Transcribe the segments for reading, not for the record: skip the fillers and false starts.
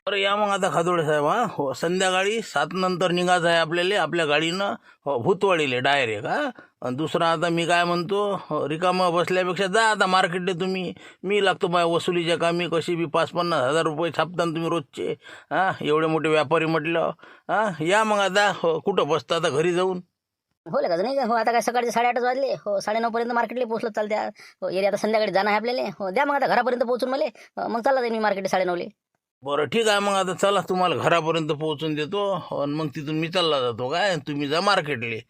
बरं या मग आता खादोडे साहेब, हा हो संध्याकाळी 7 नंतर निघायचं आहे आपल्याला आपल्या गाडीनं. हो भूतवाडीले डायरेक्ट. हा आणि दुसरा आता मी काय म्हणतो, रिकामं बसल्यापेक्षा जा आता मार्केटले तुम्ही. मी लागतो माझ्या वसुलीच्या कामी, कशी बी 5-50 हजार रुपये छापता ना तुम्ही रोजचे. हा एवढे मोठे व्यापारी म्हटलं. हा या मग आता. हो कुठं बसता आता, घरी जाऊन? हो का नाही का? हो आता काय सकाळचे 8:30 वाजले. हो 9:30 पर्यंत मार्केटला पोहोचलं चालत्या. हो एरिया आता संध्याकाळी जाणं आहे आपल्याला. हो द्या मग आता घरापर्यंत पोहोचून मला. मग चालला जाईल मी मार्केट 9:30. बरं ठीक आहे मग आता चला, तुम्हाला घरापर्यंत पोहोचून देतो आणि मग तिथून मी चालला जातो. काय तुम्ही जा मार्केटले.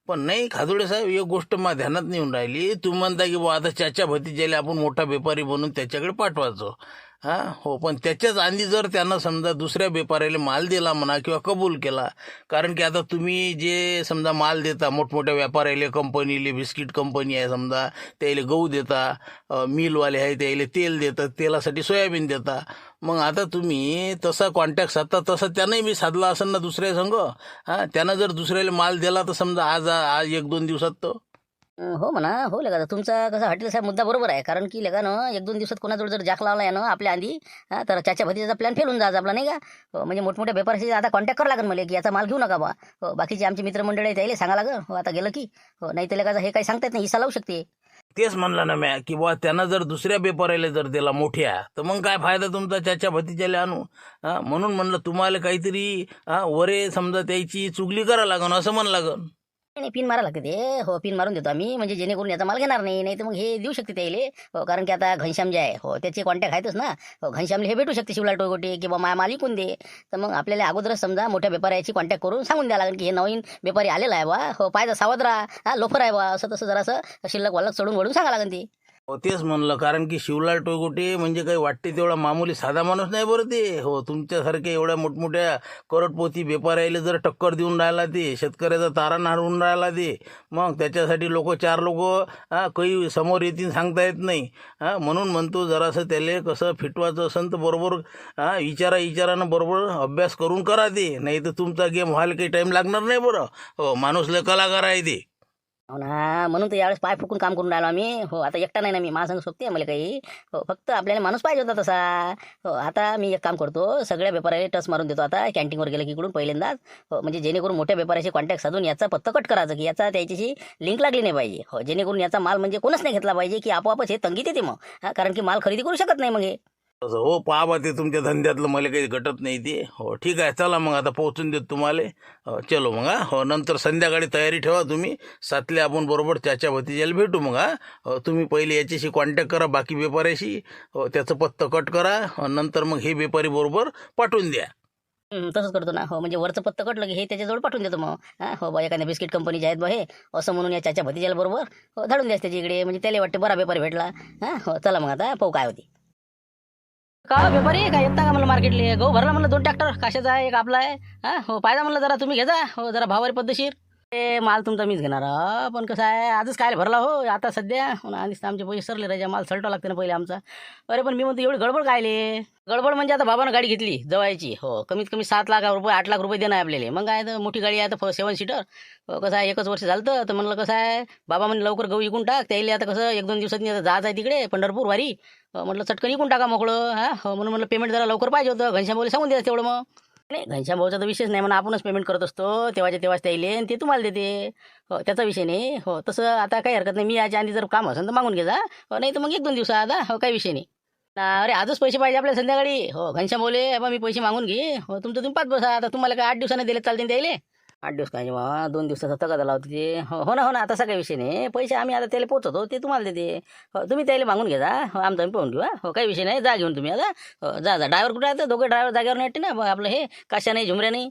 पण नाही खादोडे साहेब, एक गोष्ट माझ्या ध्यानात नाही येऊन राहिली. तुम्ही म्हणता की बुवा आता चाच्या भतीजाला आपण मोठा व्यापारी बनून त्याच्याकडे पाठवायचो. हां हो, पण त्याच्याच आधी जर त्यानं समजा दुसऱ्या व्यापाऱ्याला माल दिला म्हणा किंवा कबूल केला. कारण की आता तुम्ही जे समजा माल देता मोठमोठ्या व्यापाऱ्याला, कंपनीले, बिस्किट कंपनी आहे समजा, त्याला गहू देता, मिलवाले आहे त्याला तेल देतात, तेलासाठी सोयाबीन देता. मग आता तुम्ही तसा कॉन्टॅक्ट साधता, तसं त्यानंही मी साधला असेल ना दुसऱ्या संघ. हां त्यानं जर दुसऱ्याला माल दिला तर समजा आज आज 1-2 दिवसात तो. हो म्हणा. हो लगा तुमचा कसा हॉटेल साहेब मुद्दा बरोबर आहे. कारण की लगा ना 1-2 दिवसात कोणाजवळ जर जाक लावला आहे ना आपल्या आधी, तर चाच्या भतीचा प्लॅन फेल होऊन जायचा आपला नाही का? हो, म्हणजे मोठमोठ्या व्यापाऱ्याशी आता कॉन्टॅक्ट करावं लागेल मला की याचा माल घेऊ नका बा. हो बाकीचे आमचे मित्रमंडळी आहे त्याला सांगा लागेल. हो आता गेलं की. हो नाही त्याला का हे काही सांगता येत नाही, हिस्सा लावू शकते. तेच म्हणलं ना म्या की बुवा त्यानं जर दुसऱ्या व्यापाऱ्याला जर दिला मोठ्या, तर मग काय फायदा तुमचा चाच्या भतीजाला आणू. म्हणून म्हणलं तुम्हाला काहीतरी वरे समजा त्याची चुगली करा लागन असं म्हण लागन. नाही पिन मारा लागते ते. हो पिन मारून देतो आम्ही, म्हणजे जेणेकरून याचा माल घेणार नाही. नाही तर मग हे देऊ शकते त्याला. हो कारण की आता घनश्याम जे आहे हो त्याचे कॉन्टॅक्ट आहेतच ना. हो घनश्यामला हे भेटू शकते शिवलाल टोयगोटे की बा माल विकून दे. तर मग आपल्याला अगोदरच समजा मोठ्या व्यापाऱ्याची कॉन्टॅक्ट करून सांगून द्या लागेल की हे नवीन व्यापारी आलेला आहे बा. हो पाहिजे सावध राहा, लोफर आहे बा, असं तसं जरासं शिल्लक वालक चढून वळून सांगा लागेल ते. हो तेच म्हणलं, कारण की शिवलाल टोयगोटे म्हणजे काही वाटते तेवढा मामूली साधा माणूस नाही बरं ते. हो तुमच्यासारख्या एवढ्या मोठमोठ्या करोडपती व्यापाऱ्याला जर टक्कर देऊन राहिला ते, शेतकऱ्याचा तारण हाणून राहिला ते, मग त्याच्यासाठी चार लोक काही समोर येतील सांगता येत नाही. म्हणून म्हणतो जरासं त्याला कसं फिटवायचं असेल तर बरोबर विचारानं बरोबर अभ्यास करून करा ते. नाही तर तुमचा गेम व्हायला काही टाईम लागणार नाही बरं. हो माणूस लय कलाकार आहे ते. हो ना, म्हणून तर यावेळेस पाय फुकून काम करून राहिलो आम्ही. हो आता एकटा नाही ना मी, माझ्या संग सोबती मला काही. हो फक्त आपल्याला माणूस पाहिजे होता तसा. हो आता मी एक काम करतो, सगळ्या व्यापाऱ्याला टच मारून देतो आता कॅन्टीनवर गेलं की इकडून पहिल्यांदाच. हो म्हणजे जेणेकरून मोठ्या व्यापाऱ्याशी कॉन्टॅक्ट साधून याचा पत्ता कट करायचं की याचा त्याच्याशी लिंक लागली नाही पाहिजे. हो जेणेकरून याचा माल म्हणजे कोणच नाही घेतला पाहिजे की आपोआपच हे तंगीत येते मग. कारण की माल खरेदी करू शकत नाही मग हे. तसं हो पहा बा, ते तुमच्या धंद्यातलं मला काही घटत नाही ते. हो ठीक आहे चला मग आता पोहोचून देतो तुम्हाला. चलो मग. हो नंतर संध्याकाळी तयारी ठेवा तुम्ही. 7ला आपण बरोबर चाच्या भतीजाला भेटू मग. तुम्ही पहिले याच्याशी कॉन्टॅक्ट करा बाकी व्यापाऱ्याशी. हो त्याचं पत्तं कट करा, नंतर मग हे व्यापारी बरोबर पाठवून द्या. तसंच करतो ना. हो म्हणजे वरचं पत्तं कटलं की हे त्याच्याजवळ पाठवून देतो मग. हो बा एखाद्या बिस्किट कंपनीचे आहेत बा हे, असं म्हणून या चाच्या भतीजाला बरोबर हो धाडून द्यास त्याच्या इकडे, म्हणजे त्याला वाटते बरा व्यापारी भेटला. हो चला मग आता पाहू काय होती. का व्यापारी काय येता का मला मार्केटले? गहू भरला म्हणलं 2 ट्रॅक्टर, काशाचा आहे एक आपला आहे. हो पाहिजे म्हणलं जरा तुम्ही घ्या. हो जरा भावारी पद्धतशीर. ते माल तुमचा मीच घेणार. पण कसं आहे आजच काय भरला हो आता सध्या. आधीच आमचे पैसे सरले राजा, माल सलटा लागते ना पहिले आमचा. अरे पण मी म्हणतो एवढी गडबड कायले? गडबड म्हणजे आता बाबानं गाडी घेतली जवायची. हो कमीत कमी 7 लाख रुपये 8 लाख रुपये देणं आहे आपल्याला. मग काय तर मोठी गाडी आहे तर 7 सीटर. कसं आहे 1च वर्ष झालं तर म्हणलं कसं आहे बाबा म्हणजे लवकर गहू विकून टाक त्याला. आता कसं 1-2 दिवसांनी आता जायचं आहे तिकडे पंढरपूर वारी. म्हटलं चटकन विकून टाका मोकळं. हो म्हणून म्हणलं पेमेंट जरा लवकर पाहिजे होतं. घनश्याम सांगून द्या तेवढं. मग नाही घनश्याम भाऊचा तर विषयच नाही म्हणा, आपणच पेमेंट करत असतो तेव्हाच्या तेव्हाच त्याला आणि ते तुम्हाला देते. हो त्याचा विषय नाही. हो तसं आता काही हरकत नाही, मी याच्या आधी जर काम असेल तर मागून घे जा. हो नाही तर मग 1-2 दिवसात. हो काही विषय नाही. अरे आजच पैसे पाहिजे आपल्याला संध्याकाळी. हो घनश्याम बोले बाबा मी पैसे मागून घे. हो तुमचं तुम्ही पाच बसा. आता तुम्हाला काय 8 दिवसाने दिले चालते त्याला? 8 दिवस काय बा 2 दिवसाचा तगादा लावते ते. हो ना हो ना, तसा काही विषय नाही. पैसे आम्ही आता त्याला पोचवतो ते तुम्हाला देते. हो तुम्ही त्याला मागून घे जा. हो आमचं आम्ही पाहून घेऊ. हो काही विषय नाही, जा घेऊन तुम्ही आता. हो जा ड्रायव्हर कुठे आहे? दोघे ड्रायव्हर जागेवर नाही ना आपलं हे काशा नाही झुमऱ्या नाही.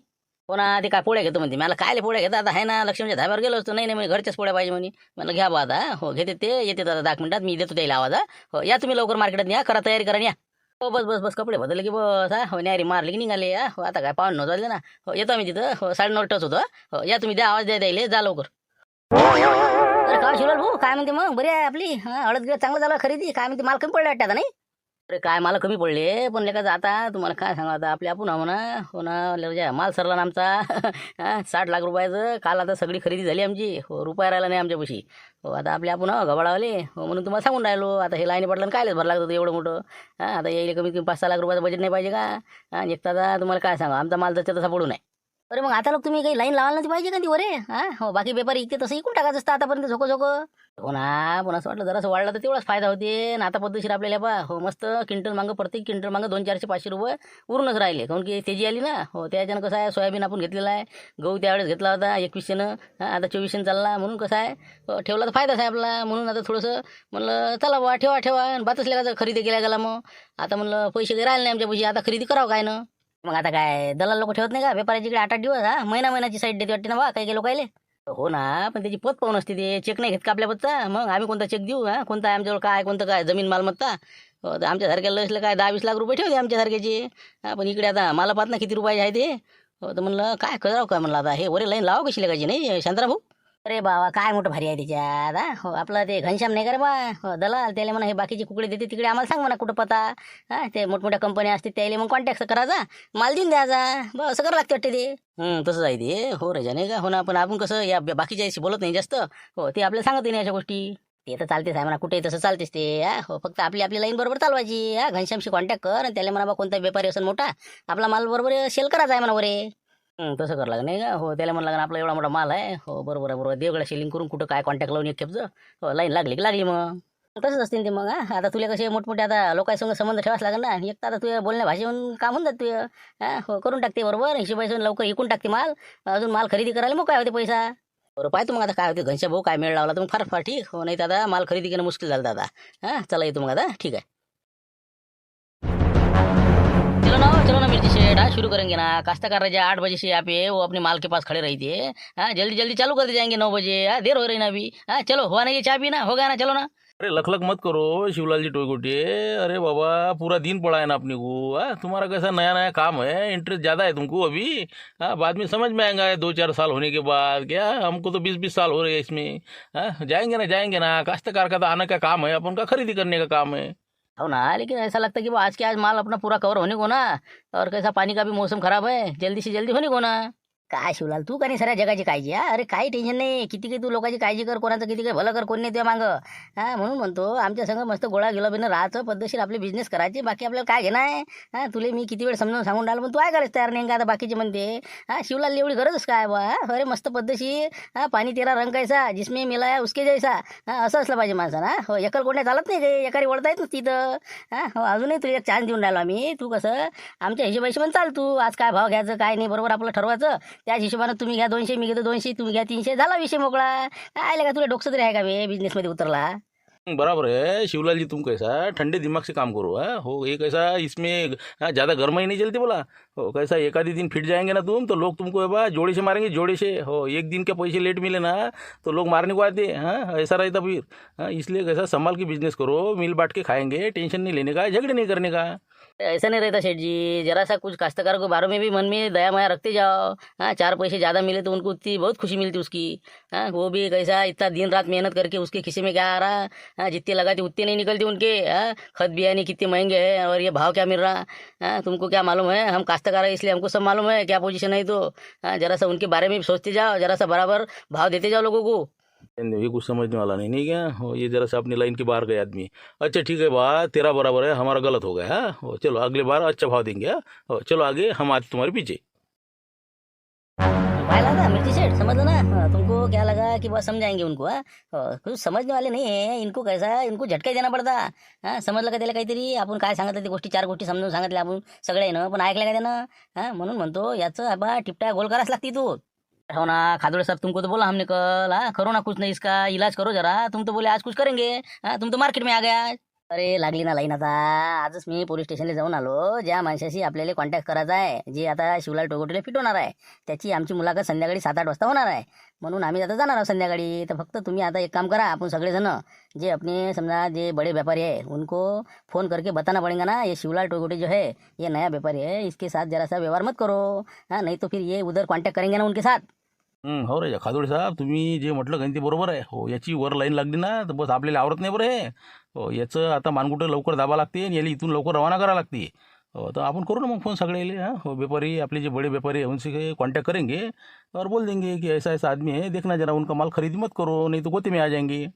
हो ना ते काय पोळ्या घेतो म्हणते. मला काय पोळ्या घेतात आता आहे ना लक्ष्मीच्या धाब्यावर गेलो असतो. नाही नाही घरच्याच पोळ्या पाहिजे म्हणे. मला घ्या बा आता. हो घेते ते, येते आता 10 मिनिटात मी देतो त्याला आवाज. हो या तुम्ही लवकर मार्केटात या, करा तयारी करा या. हो बस बस बस कपडे बदलले की बस. हो न्यारी मारली की निघाले. हो आता काय 9:15 वाजले ना. हो येतो आम्ही तिथं. हो 9:30 टच होतो. हो या तुम्ही द्या आवाज द्यायला जा लवकर. अरे का शिवलाल भाऊ काय म्हणते मग? बरी आहे आपली हळद गिळत चांगलं झालं खरेदी? काय म्हणते माल कमी पडला वाटतं आता नाही? अरे काय मला कमी पडले पण लेका आता तुम्हाला काय सांगा आता आपल्या आपण म्हणा हो ना म्हणजे माल सरला ना आमचा 60 लाख रुपयाचं काल आता सगळी खरेदी झाली आमची हो रुपया राहिला नाही आमच्यापाशी हो आता आपल्या आपण गबाळावले हो म्हणून तुम्हाला सांगून राहिलो आता हे लाईनी पडलं कायलेच भरला लागतं एवढं मोठं आता येईल कमीत कमी 5-6 लाख रुपयाचं बजेट नाही पाहिजे का एक तर आता तुम्हाला काय सांगा आमचा माल तसा तसा पडू नये अरे मग आता लोक तुम्ही काही लाईन लावायला नाही पाहिजे का ती वरे हो बाकी व्यापारी इकते तसं इकून टाकायचं असतं आतापर्यंत झोकं हो ना पण असं वाटलं जरासं वाढलं तर तेवढाच फायदा होते ना आता पद्धतशीर आपल्याला बा हो मस्त क्विंटल मागं प्रत्येक क्विंटल मागं 200-400-500 रुपये उरूनच राहिले काऊन की तेजी आली ना हो त्याच्यानं कसं आहे सोयाबीन आपण घेतलेला आहे गहू त्यावेळेस घेतला होता 2100नं आता 2400 चालला म्हणून कसं आहे ठेवला तर फायदाच आहे आपला म्हणून आता थोडंसं म्हणलं चला बा ठेवा आणि बातच लेखाचं खरेदी केल्या गेला मग आता म्हणलं पैसे काही राहिले नाही आमच्या पैसे आता खरेदी करावं काय ना मग आता काय दलाल लोक ठेवत नाही का व्यापाऱ्याच्याकडे 8-8 दिवस महिन्याची साईड देते वाटते ना बा काही लोक आले हो ना पण त्याची पत पाहून असते ते चेक नाही घेत का आपल्या पतचा मग आम्ही कोणता चेक देऊ कोणता आहे आमच्याजवळ काय कोणतं काय जमीन मालमत्ता तर आमच्यासारख्याला असलं काय 10-20 लाख रुपये ठेवते आमच्यासारख्याचे पण इकडे आता मला पाहत ना किती रुपयाचे आहे ते तर म्हणलं काय करावं काय म्हणलं आता हे वरे लाईन लावा कशी लागायची नाही शांताराम भाऊ अरे बाबा काय मोठं भारी आहे त्याच्यात हो आपलं ते घनश्याम नाही का रे बा हो दलाल त्याला म्हणा हे बाकीचे कुकडे देते तिकडे आम्हाला सांग म्हणा कुठं पता ते मोठमोठ्या कंपन्या असते त्याला मग कॉन्टॅक्ट करायचा माल देऊन द्यायचा बस असं करावं लागतं वाटते ते तसंच आहे ते हो रे नाही का हो ना पण आपण कसं या बाकीच्याशी बोलत नाही जास्त हो ते आपल्याला सांगत नाही अशा गोष्टी ते तर चालतेच आहे म्हणा कुठे तसं चालतेच ते हो फक्त आपली लाईन बरोबर चालवायची घनश्यामशी कॉन्टॅक्ट कर आणि त्याला म्हणा बा कोणता व्यापारी असेल मोठा आपला माल बरोबर सेल करायचा आहे म्हणा वरे तसं करावं लागेल नाही का हो त्याला म्हणलं लागेल आपला एवढा मोठा माल आहे हो बरोबर देवगडा सेलिंग करून कुठं काय कॉन्टॅक्ट लावून एक खेपचं हो लाईन लागली की लागली मग तसंच असतील ते मग आता तुला कसे मोठमोठे आता लोकांसंग संबंध ठेवाच लागेल ना एक तर आता तुझ्या बोलण्या भाषेहून काम होऊन जात तुझं हो करून टाकते बरोबर हिशोबासून लवकर विकून टाकते माल अजून माल खरेदी करायला मग काय होते पैसा बरोबर पाहतो मग आता काय होते घनशा भाऊ काय मेळ लावला तर मग फार ठीक हो नाही तर आता माल खरेदी करणं मुश्किल झालं आता चला येतो मग आता ठीक आहे चलो ना मिर्ची शेड शुरू करेंगे ना काश्तकार रजा 8 बजे से यहाँ पे वो अपने माल के पास खड़े रहती है जल्दी जल्दी चालू करते जाएंगे 9 बजे देर हो रही ना अभी चलो हुआ नहीं चाय पीना हो गया ना चलो ना अरे लखलख मत करो शिवलाल जी टोईगोटे अरे बाबा पूरा दिन पड़ा है ना अपने को तुम्हारा कैसा नया नया काम है इंटरेस्ट ज़्यादा है तुमको अभी बाद में समझ में आएगा 2-4 साल होने के बाद क्या हमको तो 20-20 साल हो रहे हैं इसमें जाएंगे ना काश्तकार का तो आने का काम है अपन का खरीदी करने का काम है हो ना लेकिन ऐसा लगता है कि वो आज के आज माल अपना पूरा कवर होने को ना और कैसा पानी का भी मौसम खराब है जल्दी से जल्दी होने को ना काय शिवलाल तू का नाही साऱ्या जगाची काळजी अरे काही टेन्शन नाही किती काही तू लोकांची काळजी कर कोणाचं किती काही भलं कर कोण नाही तुझ्या मागं म्हणून म्हणतो आमच्या संग मस्त गोळा गेला बिनं राहायचं पद्धतशीर आपले बिझनेस करायचे बाकी आपल्याला काय घेणं आहे तुले मी किती वेळ समजावून सांगून राहिलो पण तू काय करायचं तयार नाही का आता बाकीचे म्हणते शिवलाल एवढी गरजच काय बा अरे मस्त पद्धतशीर पाणी तेरा रंग कैसा जिसमें मिलाया उसके जैसा असं असलं पाहिजे माणसाना हो एकल कोणत्या चालत नाही काही एकारी वळता येत तिथं हो अजूनही तुला एक चान्स देऊन राहिलो आम्ही तू कसं आमच्या हिशोबाशी चाल तू आज काय भाव घ्यायचं काय नाही बरोबर आपलं ठरवायचं त्याच हिशोबानं तुम्ही घ्या 200 मी घेतो 200 तुम्ही घ्या 300 झाला विषय मोकळा काय का तुला डोकं तरी आहे का बे बिझनेसमध्ये उतरला बराबर है शिवलाल जी तुम कैसा ठंडे दिमाग से काम करो हो ये कैसा इसमें ज़्यादा गर्मा ही नहीं चलती बोला हो कैसा एक आधी दिन फिट जाएंगे ना तुम तो लोग तुमको बा जोड़े से मारेंगे जोड़े से हो एक दिन के पैसे लेट मिले ना तो लोग मारने को आते ऐसा रहता फिर इसलिए कैसा संभाल के बिजनेस करो मिल बांट के खाएंगे टेंशन नहीं लेने का झगड़े नहीं करने का ऐसा नहीं रहता सेठ जी जरा सा कुछ काश्तकार को बारे में भी मन में दया माया रखते जाओ 4 पैसे ज़्यादा मिले तो उनको उतनी बहुत खुशी मिलती उसकी वो भी कैसा इतना दिन रात मेहनत करके उसके खिसे में क्या आ रहा जितने लगाते उतने नहीं निकलते उनके खत बियाने कितने महंगे हैं और ये भाव क्या मिल रहा तुमको क्या मालूम है हम काश्तकार है इसलिए हमको सब मालूम है क्या पोजीशन है तो जरा सा उनके बारे में भी सोचते जाओ जरा सा बराबर भाव देते जाओ लोगों को ये कुछ समझने वाला नहीं क्या हो ये जरा सा अपनी लाइन के बाहर गए आदमी अच्छा ठीक है बात तेरा बराबर है हमारा गलत हो गया हो चलो अगले बार अच्छा भाव देंगे हो चलो आगे हम आते तुम्हारे पीछे भाई लगा मिर्ची सेठ समझ लो ना तुमको क्या लगा कि बस समझाएंगे उनको कुछ समझने वाले नहीं है इनको कैसा इनको झटका देना पडता समजलं का त्याला काहीतरी आपण काय सांगितलं ते गोष्टी 4 गोष्टी समजून सांगितल्या आपण सगळ्यानं पण ऐकलं का त्यानं म्हणून म्हणतो याचं आबा टिपटा गोल करायच लागते तू हो ना खादोड़े साहब तुमको तो बोला हमने कल करो ना कुछ नहीं इसका इलाज करो जरा तुम तो बोले आज कुछ करेंगे तुम तो मार्केट में आ गया अरे लागली ना लाईन आता आजच मी पोलीस स्टेशनला जाऊन आलो ज्या माणसाशी आपल्याला कॉन्टॅक्ट करायचा आहे जे आता शिवलाल टोगोटेला फिट होणार आहे त्याची आमची मुलाखत संध्याकाळी 7-8 वाजता होणार आहे म्हणून आम्ही आता जाणार आहोत संध्याकाळी तर फक्त तुम्ही आता एक काम करा आपण सगळेजण जे अपने समझा जे बड़े व्यापारी है उनको फ़ोन करके बताना पड़ेगा ना ये शिवलाल टोगोटे जो है ये नया व्यापारी है इसके साथ जरा सा व्यवहार मत करो नहीं तो फिर ये उधर कॉन्टैक्ट करेंगे ना उनके साथ हो रे खादोडे साहेब, तुम्ही जे म्हटलं गणित ते बरोबर आहे. हो, याची वर लाईन लागली ना तर बस आपल्याला आवरत नाही बरं हे. हो, याचं आता मानकुटं लवकर दाबा लागते आणि याला इथून लवकर रवाना करा लागते. हो, तर आपण करू ना मग फोन सगळे हां. हो, व्यापारी आपले जे बड़े व्यापारी हैं उनसे कांटेक्ट करेंगे और बोल देंगे कि ऐसा ऐसा आदमी है, देखना जरा उनका माल खरीदी मत करो, नहीं तो गोते में आ जाएंगे.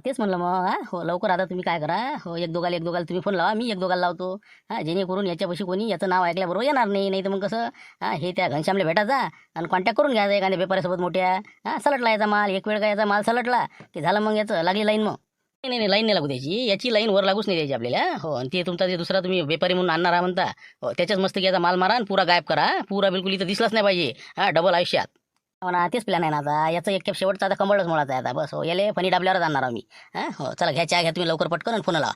तेच म्हणलं मग हो लवकर आता तुम्ही काय करा हो एक दोघाला तुम्ही फोन लावा मी एक दोघाला लावतो जेणेकरून याच्यापाशी कोणी याचं नाव ऐकल्याबरोबर येणार नाही नाही तर मग कसं हे त्या घनश्यामला भेटायचा आणि कॉन्टॅक्ट करून घ्यायचा एखाद्या व्यापाऱ्यासोबत मोठ्या सलटला याचा माल एक वेळ का याचा माल सलटला की झालं मग याचं लागली लाईन मग नाही लाईन नाही लागू द्यायची याची लाईन वर लागूच नाही द्यायची आपल्याला हो आणि ते तुमचा जे दुसरा तुम्ही व्यापारी म्हणून आणणार म्हणता हो त्याच्याच मस्त याचा माल मारा आणि पुरा गायब करा पुरा बिलकुल इथं दिसलाच नाही पाहिजे डबल आयुष्यात हो ना तेच प्लॅन आहे ना आता याचं एक खेप शेवटचा आता कंबळच मुळाचा आहे आता बस हो याले फणी डाबल्यावरच आणणार आम्ही हो चला घ्या चहा घ्या तुम्ही लवकर पटकन आणि फोन लावा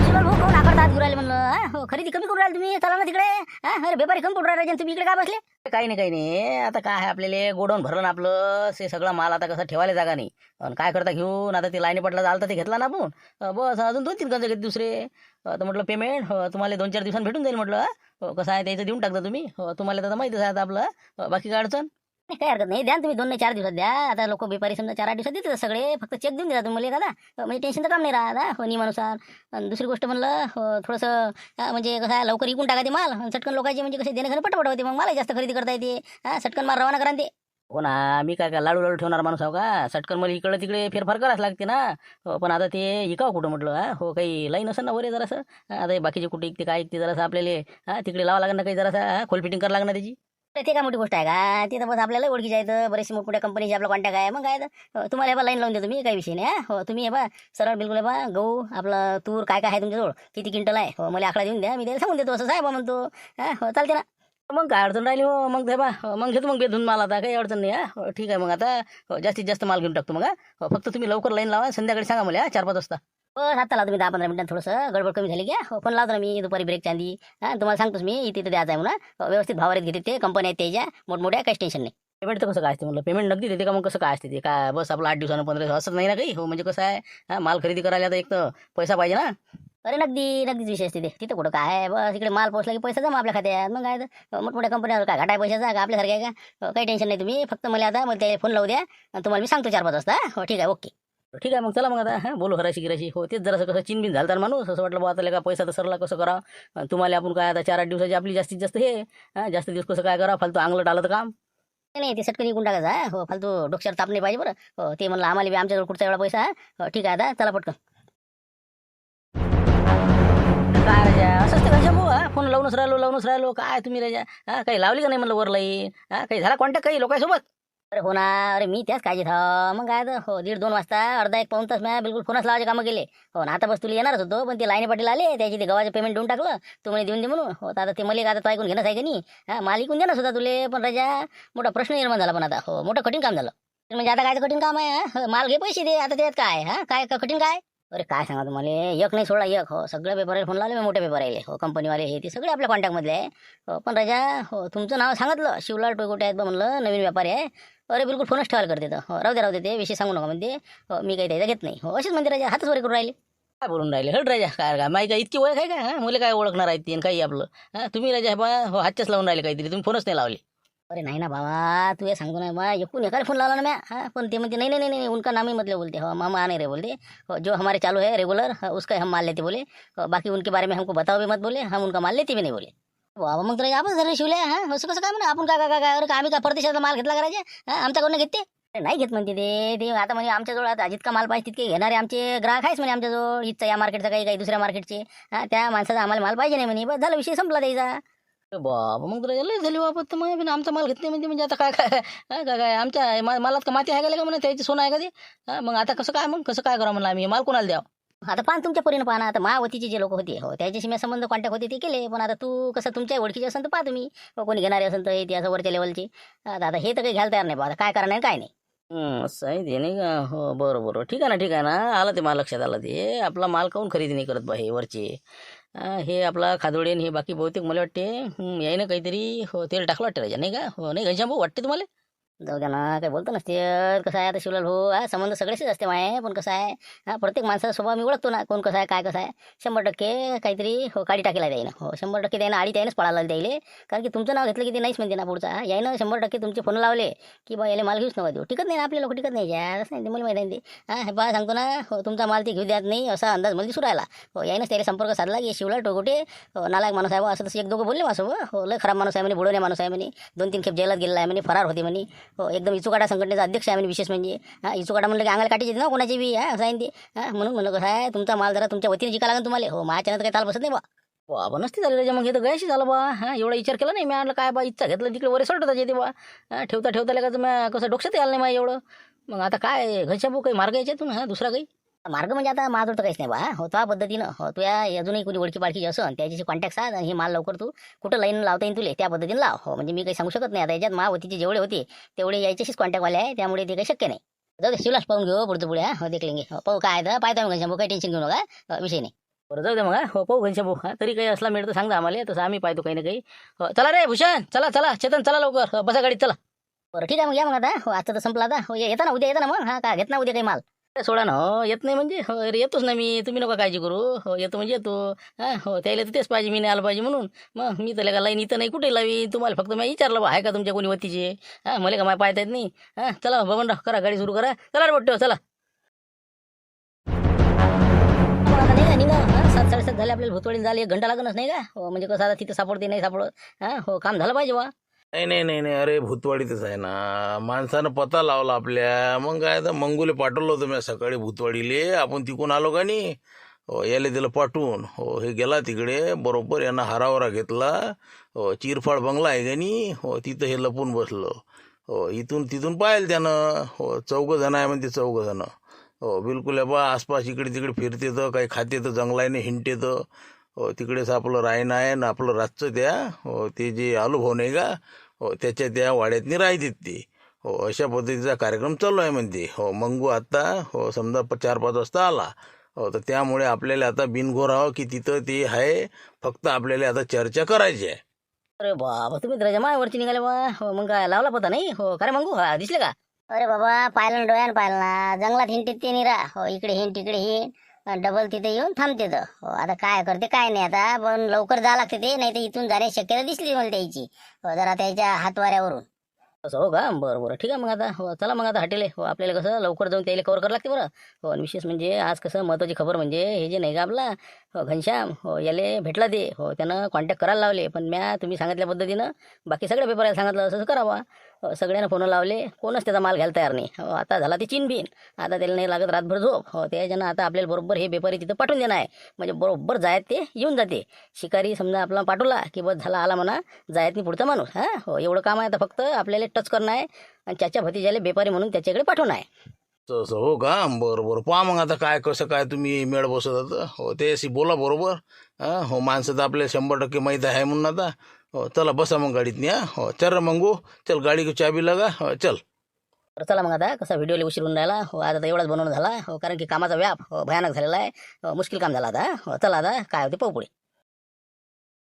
शिवाल भाऊ कोण आकडतात गुरायला म्हणलं हो खरेदी कमी करून राहिले तुम्ही चला ना तिकडे अरे व्यापारी कमी पडून राहिले तुम्ही इकडे काय बसले काही नाही आता काय आहे आपल्याला गोडाऊन भरलं ना आपलं ते सगळं माल आता कसं ठेवायला जागा नाही आणि काय करता घेऊन आता ते लाईनी पडला झालं तर ते घेतला ना आपण बस अजून 2-3 गंज घेतले दुसरे तर म्हटलं पेमेंट तुम्हाला 2-4 दिवसांत भेटून जाईल म्हटलं कसं आहे त्याचं देऊन टाकता तुम्ही तुम्हाला तर माहितीच आहे आता आपलं बाकी काय अडचण काही हरकत नाही द्या तुम्ही 2-4 दिवसात द्या आता लोक व्यापारी समजा 4-8 दिवसात देतात सगळे फक्त चेक देऊन देतात तुम्हाला एखादा म्हणजे टेन्शनचं काम नाही राहत हो नियमानुसार आणि दुसरी गोष्ट म्हणलं थोडंसं म्हणजे कसं आहे लवकर विकून टाकायचे माल सटकन लोकांचे म्हणजे कसे देणे पटपट होते मग मला जास्त खरेदी करता येते सटकन माल रवाना करा ते हो ना मी काय लाडू ठेवणार माणूस आहो का सटकन मला इकडं तिकडे फेरफार करावंच लागते ना पण आता ते इकावं कुठं म्हटलं हो काही लाईन असेल ना वरे जरासं आता बाकीचे कुठे इकते काय इकते जरासं आपल्याला तिकडे लावा लागणार काही जरासा खोल फिटिंग करावं लागणार त्याची ते काय मोठी गोष्ट आहे का ते तर बस आपल्याला ओळखीचे आहेत बरेचसे मोठ्या कंपनीचे आपला कॉन्टॅक्ट आहे मग काय तर तुम्हाला हे लाईन लावून देतो मी काही विषय नाही हो तुम्ही हे सरळ बिलकुल हे गहू आपलं तूर काय आहे तुमच्याजवळ किती क्विंटल आहे हो मला आकडा देऊन द्या मी त्याला सांगून देतो असं साहेब म्हणतो हो चालते ना मग काय अडचण राहिली हो मग ते मग घेतो मग बेधून माल आता काही अडचण नाही ठीक आहे मग आता जास्तीत जास्त माल घेऊन टाकतो मग फक्त तुम्ही लवकर लाईन लावा संध्याकाळी सांगा मला 4-5 वाजता बस आता लावतो मी 10-15 मिनिटात थोडंसं गडबड कमी झाली का फोन लावतो ना मी दुपारी ब्रेक चांदी तुम्हाला सांगतोच मी इथे द्यायचं आहे म्हणा व्यवस्थित भावारीत घेते ते कंपनी आहेत त्याच्या मोठमोठ्या काहीच टेन्शन नाही पेमेंट तर कसं काय असते म्हणलं पेमेंट नगदी देते का मग कसं काय असते ते काय बस आपलं 8 दिवसानं 15 दिवस असं नाही ना काही हो म्हणजे कसं आहे माल खरेदी करायला तर एक तर पैसा पाहिजे ना अरे नगदीच विषय असते ते तिथं कुठं काय बस इकडे माल पोहोचला की पैसा जमा आपल्या खात्यात मग काय मोठमोठ्या कंपन्यावर काय घाटाय पैशाचा का आपल्यासारख्या आहे का काही टेन्शन नाही तुम्ही फक्त मला आता मला ते फोन लावू द्या आणि तुम्हाला मी सांगतो 4-5 वाजता हो ठीक आहे ओके ठीक आहे मग चला मग आता बोलू हराशी गिराशी हो तेच जरासं कसं चिनबिन झालं तर माणूस असं वाटलं बा आता का पैसा तर सरला कसं करा तुम्हाला आपण काय आता 4-8 दिवसाची आपली जास्तीत जास्त हे जास्त दिवस कसं काय करा फालतू अंगलट आलं तर काम नाही ते सटकन विकून टाकायचं हो फालतू डोक्यावर ताप नाही पाहिजे बरं हो ते म्हणलं आम्हाला बी आमच्याजवळ कुठचा एवढा पैसा हो ठीक आहे आता चला पटकन काय राजा असंच ते कशा भाऊ फोन लावूनच राहिलो काय तुम्ही राजा काही लावली का नाही म्हणलं वर लाईन काही झाला कॉन्टॅक्ट काही लोकांसोबत अरे हो ना अरे मी त्याच काळजीत हा मग काय हो 1.5-2 वाजता अर्धा 1 पाऊण तास मी बिलकुल फोनच लावायचे कामं केले हो ना आता बस तुला येणारच होतो पण ते लाईनी पाटील आले त्याची ते गव्हाचं पेमेंट देऊन टाकलं तू म्हणे देऊन दे म्हणून हो आता ते मला आता तो ऐकून घेणंच आहे का नाही माल ऐकून देणार होता तुले पण राजा मोठा प्रश्न निर्माण झाला पण आता हो मोठं कठीण काम झालं म्हणजे आता काय कठीण काम आहे माल घे पैसे दे आता त्यात काय काय कठीण काय अरे काय सांगा तुम्हाला एक नाही सोडा एक हो सगळ्या पेपरला फोन लावले मी मोठ्या पेपर आहे हो कंपनीवाले हे ते सगळे आपल्या कॉन्टॅक्टमधले आहे हो पण राजा हो तुमचं नाव सांगितलं शिवलाल टोयकोटे आहेत बा म्हणलं नवीन व्यापारी आहे अरे बिलकुल फोनच ठेवायला करते तर हो राहू दे ते विषय सांगू नका म्हणते हो मी काही त्याचा घेत नाही हो असेच म्हणते राजा हातच वर करून राहिले काय बोलून राहिले हट राजा काय माही काय इतकी ओळख आहे का मुले काय ओळखणार आहेत ते काही आपलं तुम्ही राजा बा हो हातच्याच लावून राहिले काहीतरी तुम्ही फोनच नाही लावले अरे नाही ना बाबा तू हे सांगतो ना बा एकूण एकाला फोन लावला ना मैं पण ते म्हणते नहीं उनका नाम ही मतलब बोलते हो मामा आने रहे बोलते हो जो हमारे चालू है रेगुलर उसका हम माल लेते बोले बाकी उनके बारे में हमको बताओ भी मत बोले हम उनका माल लेते भी नहीं बोले बाबा मग तर आपण जरा शिवले असं कसं काय म्हणा आपण काय अरे आम्ही काय परदेशाचा माल घेतला करायचे आमच्याकडनं घेते नाही घेत म्हणते ते आता म्हणजे आमच्याजवळ आता जितका माल पाहिजे तितके घेणारे आमचे ग्राहक आहेच म्हणे आमच्याजवळ इथचा या मार्केटचा काही दुसऱ्या मार्केटचे त्या माणसाचा आम्हाला माल पाहिजे नाही म्हणे बस झाला विषय संपला त्याचा बाबा मग तर लय झाली बाबा तर मग आमचा माल घेत नाही म्हणजे आता काय आमच्या मालात का माती आहे का म्हणा त्याची सोनं आहे का ते मग आता कसं काय करा म्हणलं आम्ही माल कोणाला द्यावं आता पान तुमच्या परीनं पाहा आता महावतीचे जे लोक होते हो त्याच्याशी मी संबंध कॉन्टॅक्ट होते ते केले पण आता तू कसं तुमच्या ओळखीचे असेल तर पाहा तुम्ही कोणी घेणारे असेल तर ते असं वरच्या लेवलचे आता हे तर काही घ्यायला तयार नाही बा आता काय करणार काय नाही असं आहे ते नाही का हो बरोबर ठीक आहे ना आलं ते मला लक्षात आलं ते आपला माल काऊन खरेदी नाही करत बा हे वरचे हे आपला खादोडे हे बाकी बहुतेक मला वाटते यायनं काहीतरी हो तेल टाकलं वाटतं राजा नाही का हो नाही घनश्याम भाऊ वाटते तुम्हाला जाऊ द्या ना, काही बोलतो नसते. कसं आहे आता शिवलाल भाऊ, संबंध सगळेच असते माय, पण कसं आहे प्रत्येक माणसाचा स्वभाव मी ओळखतो ना, कोण कसं आहे काय कसं आहे. 100% काहीतरी काडी टाकेला द्यायनं. 100% त्यानं आडी त्यानेच पळायला द्यायले. कारण की तुमचं नाव घेतलं की ते नाहीच म्हणते ना पुढचा. यायनं 100% तुमचे फोन लावले की बा याला माल घेऊच नका देऊ. टिकत नाही ना, आपले लोक टिकत नाही यार, असं नाही ते मला माहिती आहे ते. हे बा सांगतो ना, तुमचा माल ते घेऊ द्यात नाही असा अंदाज मला दिसू राहिला. यायनंच त्याला संपर्क साधला की शिवलाल टोगोटे नालायक माणूस आहे असं तसं एक दोघं बोलले माझं. लय खराब माणूस आहे म्हणे, बुडवण्या माणूस आहे म्हणे, 2-3 खेप जेलात गेलेला आहे म्हणे, फरार होते म्हणे. एकदम इचुकाटा संघटनेचा अध्यक्ष आहे म्हणजे विशेष म्हणजे. इचुकाटा म्हणलं की अंगाला काठी येते ना कोणाची बी, असं आहे ते. म्हणून म्हणलं कसं आहे तुमचा माल जरा तुमच्या वतीने जिका लागेल तुम्हाला. माझ्यानं तर काही ताल बसत नाही बा. बा नसते झालं रे, मग हे तर गयाशी झालं बा. एवढा विचार केला नाही मी, आणलं काय बा इच्छा घेतलं तिकडे वरे सोडतात येते बा. ठेवता ठेवता लगाच मी कसं डोक्यात आलं नाही मा एवढं. मग आता काय घरच्या भाऊ काही मार्ग याच्यातून दुसरा काही मार्ग म्हणजे आता माझं तर काहीच नाही बा. त्या पद्धतीनं तू या अजूनही कोणी ओळखी पाळखी असं त्याच्याशी कॉन्टॅक्ट साध आणि हे माल लवकर तू कुठं लाईन लावता येईल तुले त्या पद्धतीने लाव. म्हणजे मी काही सांगू शकत नाही आता याच्यात महावतीचे जेवढे होते तेवढे याच्याशीच कॉन्टॅक्टवाले आहे, त्यामुळे ते काही शक्य नाही. जाऊ दे शिवलास पाहून घेऊ पुढचं पुढे. देख लेंगे. पाहू काय तर पाहतो आम्ही घनश्याम भाऊ, काही टेन्शन घेऊ नका, विषय नाही. बरं जाऊ दे मग. पाहू घनश्याम भाऊ, तरी काही असला मिळतं सांगा आम्हाला, तसं आम्ही पाहतो काही ना काही. चला रे भूषण, चला चला चेतन, चला लवकर बसा गाडीत चला. बरं ठीक आहे मग, या मग आता. आजचं तर संपलं आता. येता ना उद्या, येता ना मग. काय घेत ना उद्या काही माल सोडा ना. येत नाही म्हणजे अरे येतोच ना मी, तुम्ही नका काळजी करू. येतो म्हणजे येतो. त्याला तर तेच पाहिजे, मी नाही आलं पाहिजे म्हणून. मग मी तर का लाईन इथं नाही कुठे लावी, तुम्हाला फक्त मी विचारलं बा आहे का तुमच्या कोणी वतीचे. मला का माय पाहता येत नाही. चला बबनराव, करा गाडी सुरू करा. चला रे बोट्टे, चला. आता नाही का निघा. 7-7:30 झाले आपल्याला भुतवाडीने झाले, 1 घंटा लागणच नाही का. म्हणजे कसं आता तिथं सापडते नाही सापडत. काम झालं पाहिजे बा. नाही नाही नाही नाही, अरे भूतवाडीतच आहे ना. माणसानं पता लावला आपल्या. मग काय तर मंगुले पाठवलं होतं मी सकाळी भूतवाडीले. आपण तिकून आलो का नाही, याला दिलं पाठवून. हे गेला तिकडे बरोबर, यानं हारावरा घेतला. चिरफाड बंगला आहे का नाही, तिथं हे लपून बसलं. इथून तिथून पाहिलं त्यानं. 4 जण आहे म्हणते, 4 जण. बिलकुल आहे बा. आसपास इकडे तिकडे फिरते तर काही खाते तर जंगलाने हिंडते तर. तिकडेच आपलं रायनं आहे ना आपलं रातचं त्या ते जे अनुभव नाही का, त्याच्या त्या वाड्यातनी राहतात ते. अशा पद्धतीचा कार्यक्रम चालू आहे म्हणते. मंगू आत्ता समजा 4-5 वाजता आला. तर त्यामुळे आपल्याला आता बिनघोर राहावं की तिथं ते आहे. फक्त आपल्याला आता चर्चा करायची आहे. अरे बाबा, तुम्ही तर मायावरती निघाले बा. मग काय लावला पता नाही. का रे मंगू, दिसले का? अरे बाबा, पाहिलं ना डोळ्यानं पाहिलं ना. जंगलात हिंडते ते निरा. इकडे हिंड तिकडे हिंड, डबल तिथे येऊन थांबते तर. आता काय करते काय नाही आता, पण लवकर जा लागते ते, नाही तर इथून जाण्याची शक्यता दिसली मला त्याची. जरा त्याच्या हातवाऱ्यावरून. असं हो का? बरं बरं ठीक आहे मग आता. चला मग आता हॉटेल आपल्याला कसं लवकर जाऊन त्याला कव्हर करावं लागते बरं. आणि विशेष म्हणजे आज कसं महत्त्वाची खबर म्हणजे हे जे नाही का आपला घनश्याम, याले भेटला ते. त्यानं कॉन्टॅक्ट करायला लावले, पण तुम्ही सांगितल्या पद्धतीनं बाकी सगळ्या पेपराला सांगितलं असं करावा. सगळ्यांना फोन लावले, कोणच त्याचा माल घ्यायला तयार नाही. आता झाला ते चिनबिन. आता त्याला नाही लागत रातभर झोप. त्याच्यानं आता आपल्याला बरोबर हे पेपर तिथं पाठवून देणार आहे. म्हणजे बरोबर जायत ते येऊन जाते. शिकारी समजा आपला पाठवला की बस झाला, आला म्हणा, जायत नाही पुढचा माणूस. एवढं काम आहे आता, फक्त आपल्याला टच करणं आहे आणि त्याच्या भतीजाले बेपारी म्हणून त्याच्याकडे पाठवणं आहे. तसं हो का? बरं बरं, पहा मग आता काय कसं काय तुम्ही मेळ बसवतात. ते अशी बोला बरोबर. माणसं तर आपल्याला 100% माहीत आहे म्हणून आता. चला बसा मग गाडीत न्या. चल रे मंगू, चल गाडी की चाबी लगा. चल. तर चला मग आता. कसं व्हिडिओला उशीर होऊन राहिला. आता एवढाच बनवणं झाला. कारण की कामाचा व्याप भयानक झालेला आहे. मुश्किल काम झालं आता. चला आता काय होते पाहू पुढे.